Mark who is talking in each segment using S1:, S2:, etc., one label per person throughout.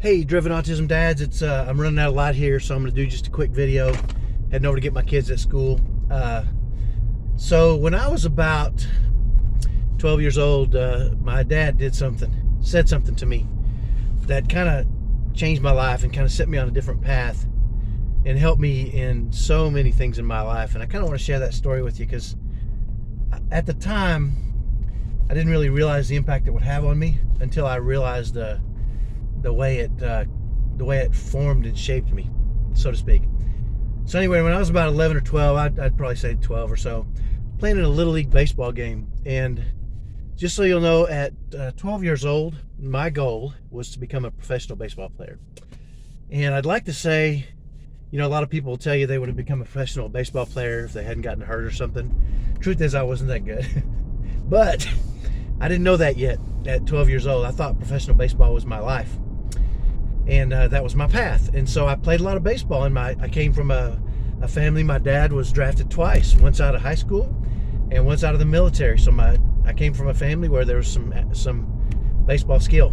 S1: Hey, Driven Autism Dads, I'm running out of light here, so I'm going to do just a quick video. Heading over to get my kids at school. So when I was about 12 years old, my dad said something to me that kind of changed my life and kind of set me on a different path and helped me in so many things in my life. And I kind of want to share that story with you because at the time, I didn't really realize the impact it would have on me until I realized the way it formed and shaped me, so to speak. So anyway, when I was about 11 or 12, I'd probably say 12 or so, playing in a Little League baseball game. And just so you'll know, at 12 years old, my goal was to become a professional baseball player. And I'd like to say, a lot of people will tell you they would have become a professional baseball player if they hadn't gotten hurt or something. Truth is, I wasn't that good. But I didn't know that yet at 12 years old. I thought professional baseball was my life. And that was my path. And so I played a lot of baseball. And I came from a family. My dad was drafted twice, once out of high school and once out of the military. So I came from a family where there was some baseball skill.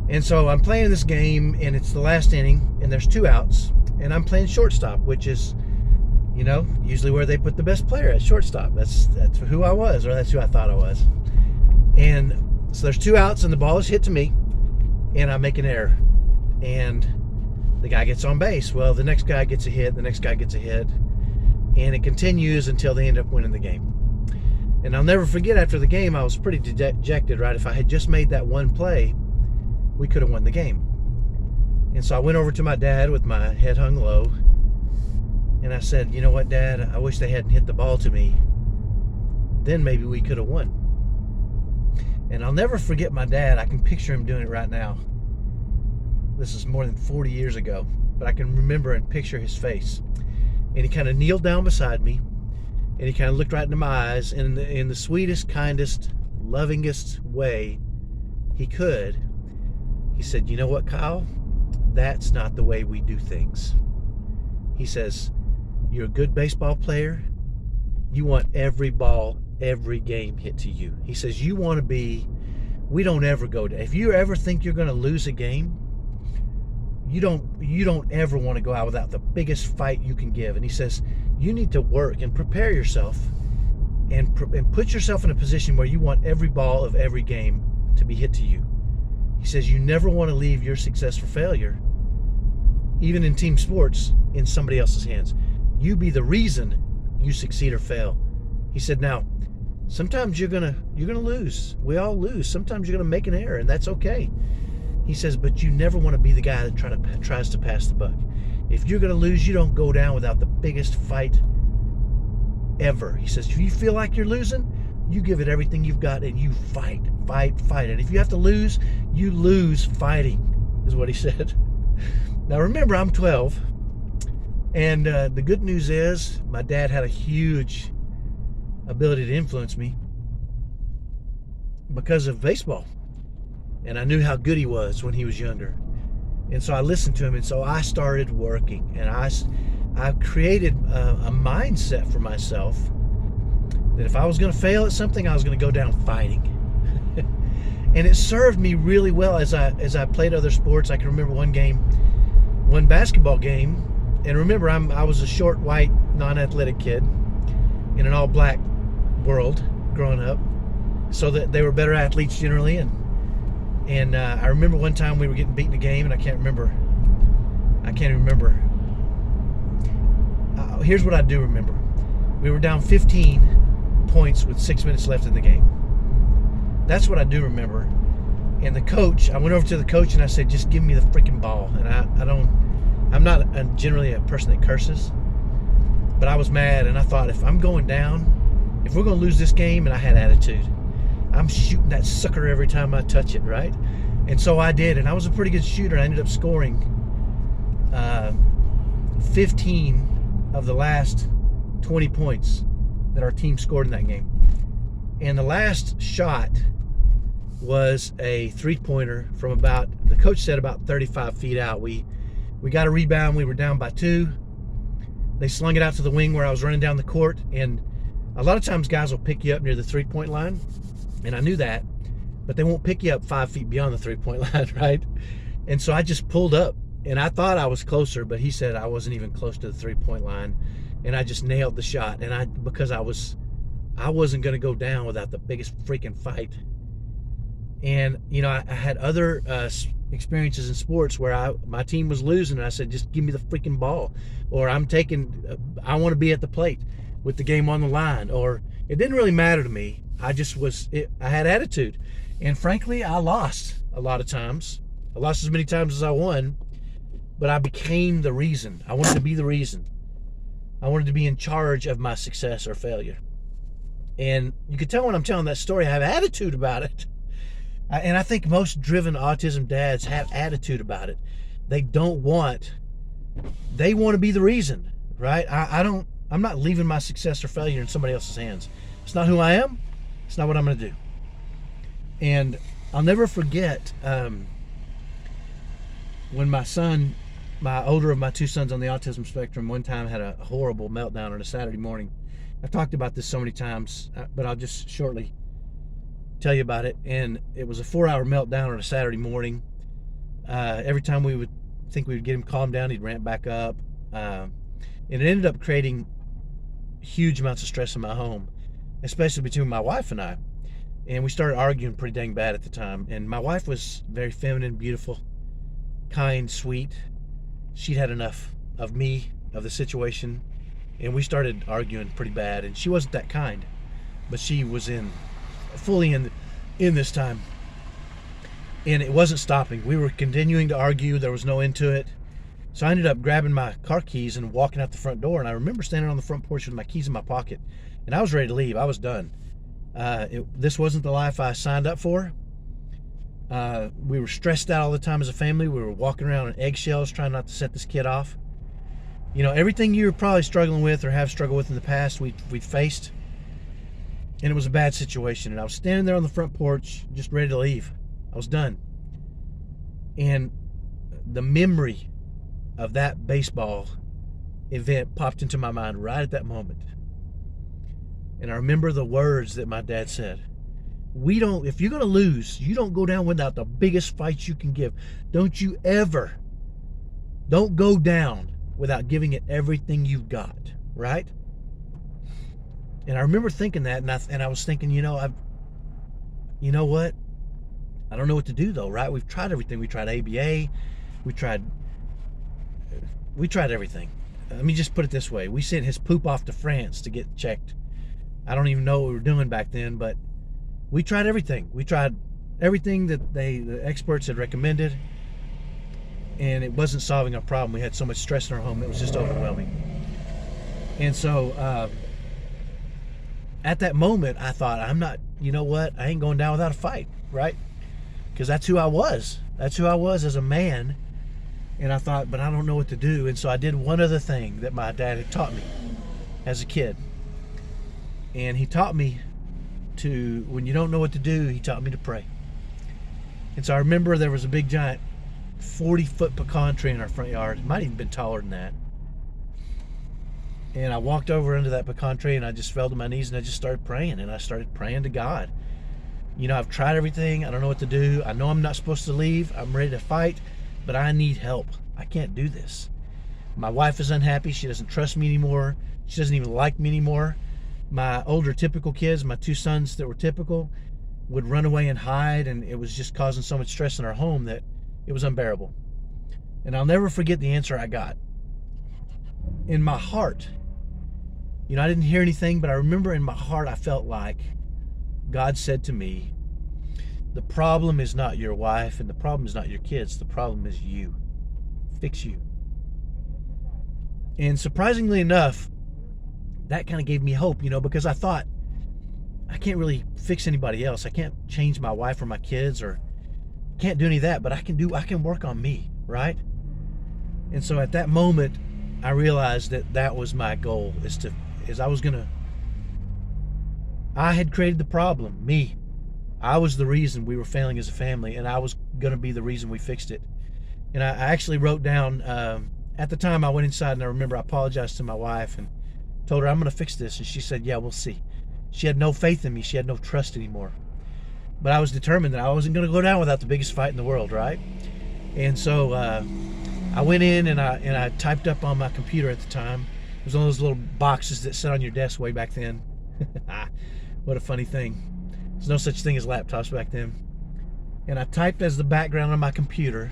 S1: And so I'm playing this game, and it's the last inning, and there's 2 outs, and I'm playing shortstop, which is, usually where they put the best player at shortstop. That's who I was, or that's who I thought I was. And so there's 2 outs, and the ball is hit to me, and I make an error, and the guy gets on base. Well, the next guy gets a hit, the next guy gets a hit, and it continues until they end up winning the game. And I'll never forget, after the game, I was pretty dejected, right? If I had just made that one play, we could have won the game. And so I went over to my dad with my head hung low, and I said, "You know what, Dad? I wish they hadn't hit the ball to me. Then maybe we could have won." And I'll never forget my dad. I can picture him doing it right now. This is more than 40 years ago, but I can remember and picture his face. And he kind of kneeled down beside me, and he kind of looked right into my eyes, and in the sweetest, kindest, lovingest way he could, he said, "You know what, Kyle? That's not the way we do things." He says, "You're a good baseball player. You want every ball, every game hit to you." He says, we don't ever go to, if you ever think you're going to lose a game, you don't ever want to go out without the biggest fight you can give. And he says, you need to work and prepare yourself and put yourself in a position where you want every ball of every game to be hit to you. He says, you never want to leave your success for failure, even in team sports, in somebody else's hands. You be the reason you succeed or fail. He said, now, sometimes you're gonna lose. We all lose. Sometimes you're gonna make an error, and that's okay. He says, but you never want to be the guy that tries to pass the buck. If you're gonna lose, you don't go down without the biggest fight ever. He says, if you feel like you're losing, you give it everything you've got, and you fight. And if you have to lose, you lose fighting, is what he said. Now remember, I'm 12, and the good news is my dad had a huge ability to influence me because of baseball. And I knew how good he was when he was younger. And so I listened to him, and so I started working, and I created a mindset for myself that if I was going to fail at something, I was going to go down fighting. And it served me really well as I played other sports. I can remember one basketball game, and remember, I was a short, white, non-athletic kid in an all-black world growing up, so that they were better athletes generally. And I remember one time we were getting beaten a game, and I can't remember. Here's what I do remember. We were down 15 points with 6 minutes left in the game. That's what I do remember. And I went over to the coach and I said, just give me the freaking ball. And I'm not generally a person that curses, but I was mad, and I thought, if I'm going down, if we're going to lose this game, and I had attitude, I'm shooting that sucker every time I touch it, right? And so I did, and I was a pretty good shooter. I ended up scoring 15 of the last 20 points that our team scored in that game. And the last shot was a three-pointer from the coach said about 35 feet out. We got a rebound. We were down by 2. They slung it out to the wing where I was running down the court. And a lot of times guys will pick you up near the three-point line. And I knew that. But they won't pick you up 5 feet beyond the three-point line, right? And so I just pulled up, and I thought I was closer, but he said I wasn't even close to the 3-point line, and I just nailed the shot. And because I wasn't going to go down without the biggest freaking fight. And I had other experiences in sports where my team was losing, and I said, just give me the freaking ball, or I want to be at the plate with the game on the line. Or it didn't really matter to me. I had attitude, and frankly, I lost a lot of times. I lost as many times as I won, but I became the reason. I wanted to be the reason. I wanted to be in charge of my success or failure. And you can tell when I'm telling that story, I have attitude about it. And I think most driven autism dads have attitude about it. They want to be the reason, right? I'm not leaving my success or failure in somebody else's hands. It's not who I am. It's not what I'm going to do. And I'll never forget when my older of my two sons on the autism spectrum, one time had a horrible meltdown on a Saturday morning. I've talked about this so many times, but I'll just shortly tell you about it. And it was a 4-hour meltdown on a Saturday morning. Every time we would think we would get him calmed down, he'd ramp back up. And it ended up creating huge amounts of stress in my home, especially between my wife and I. And we started arguing pretty dang bad at the time. And my wife was very feminine, beautiful, kind, sweet. She'd had enough of me, of the situation, and we started arguing pretty bad. And she wasn't that kind, but she was fully in this time, and it wasn't stopping. We were continuing to argue. There was no end to it. So I ended up grabbing my car keys and walking out the front door. And I remember standing on the front porch with my keys in my pocket, and I was ready to leave. I was done. This wasn't the life I signed up for. We were stressed out all the time as a family. We were walking around on eggshells trying not to set this kid off. Everything you're probably struggling with or have struggled with in the past, we'd faced. And it was a bad situation. And I was standing there on the front porch, just ready to leave. I was done. And the memory of that baseball event popped into my mind right at that moment. And I remember the words that my dad said. If you're going to lose, you don't go down without the biggest fight you can give. Don't go down without giving it everything you've got, right? And I remember thinking that, and I was thinking, you know what? I don't know what to do though, right? We've tried everything. We tried ABA. We tried everything. Let me just put it this way. We sent his poop off to France to get checked. I don't even know what we were doing back then, but we tried everything. We tried everything that the experts had recommended, and it wasn't solving our problem. We had so much stress in our home, it was just overwhelming. And so at that moment, I thought, you know what? I ain't going down without a fight, right? Because that's who I was. That's who I was as a man. And I thought, but I don't know what to do. And so I did one other thing that my dad had taught me as a kid. And he taught me when you don't know what to do, he taught me to pray. And so I remember there was a big giant 40-foot pecan tree in our front yard. It might have even been taller than that. And I walked over into that pecan tree, and I just fell to my knees, and I just started praying. And I started praying to God. I've tried everything. I don't know what to do. I know I'm not supposed to leave. I'm ready to fight, but I need help. I can't do this. My wife is unhappy. She doesn't trust me anymore. She doesn't even like me anymore. My older typical kids, my two sons that were typical, would run away and hide, and it was just causing so much stress in our home that it was unbearable. And I'll never forget the answer I got. In my heart, I didn't hear anything, but I remember in my heart I felt like God said to me, the problem is not your wife, and the problem is not your kids. The problem is you. Fix you. And surprisingly enough, that kind of gave me hope, because I thought, I can't really fix anybody else. I can't change my wife or my kids, or can't do any of that, but I can work on me, right? And so at that moment, I realized that was my goal, I had created the problem, me. I was the reason we were failing as a family, and I was going to be the reason we fixed it. And I actually wrote down, at the time I went inside, and I remember I apologized to my wife and told her, I'm going to fix this. And she said, yeah, we'll see. She had no faith in me. She had no trust anymore. But I was determined that I wasn't going to go down without the biggest fight in the world, right? And so I went in and I typed up on my computer at the time. It was one of those little boxes that sit on your desk way back then. What a funny thing. There's no such thing as laptops back then. And I typed as the background on my computer,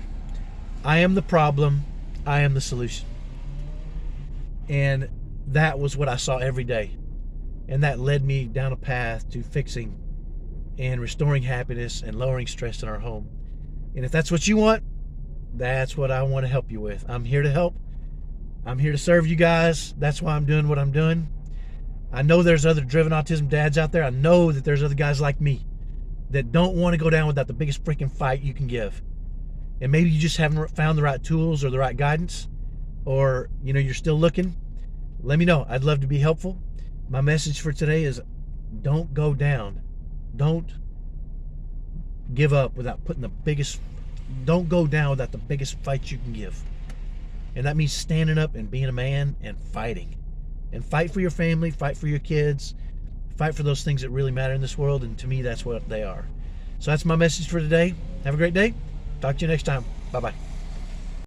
S1: I am the problem, I am the solution. And that was what I saw every day. And that led me down a path to fixing and restoring happiness and lowering stress in our home. And if that's what you want, that's what I want to help you with. I'm here to help. I'm here to serve you guys. That's why I'm doing what I'm doing. I know there's other driven autism dads out there. I know that there's other guys like me that don't want to go down without the biggest freaking fight you can give. And maybe you just haven't found the right tools or the right guidance, or you're still looking. Let me know. I'd love to be helpful. My message for today is don't go down. Don't give up without don't go down without the biggest fight you can give. And that means standing up and being a man and fighting. And fight for your family, fight for your kids, fight for those things that really matter in this world. And to me, that's what they are. So that's my message for today. Have a great day. Talk to you next time. Bye-bye.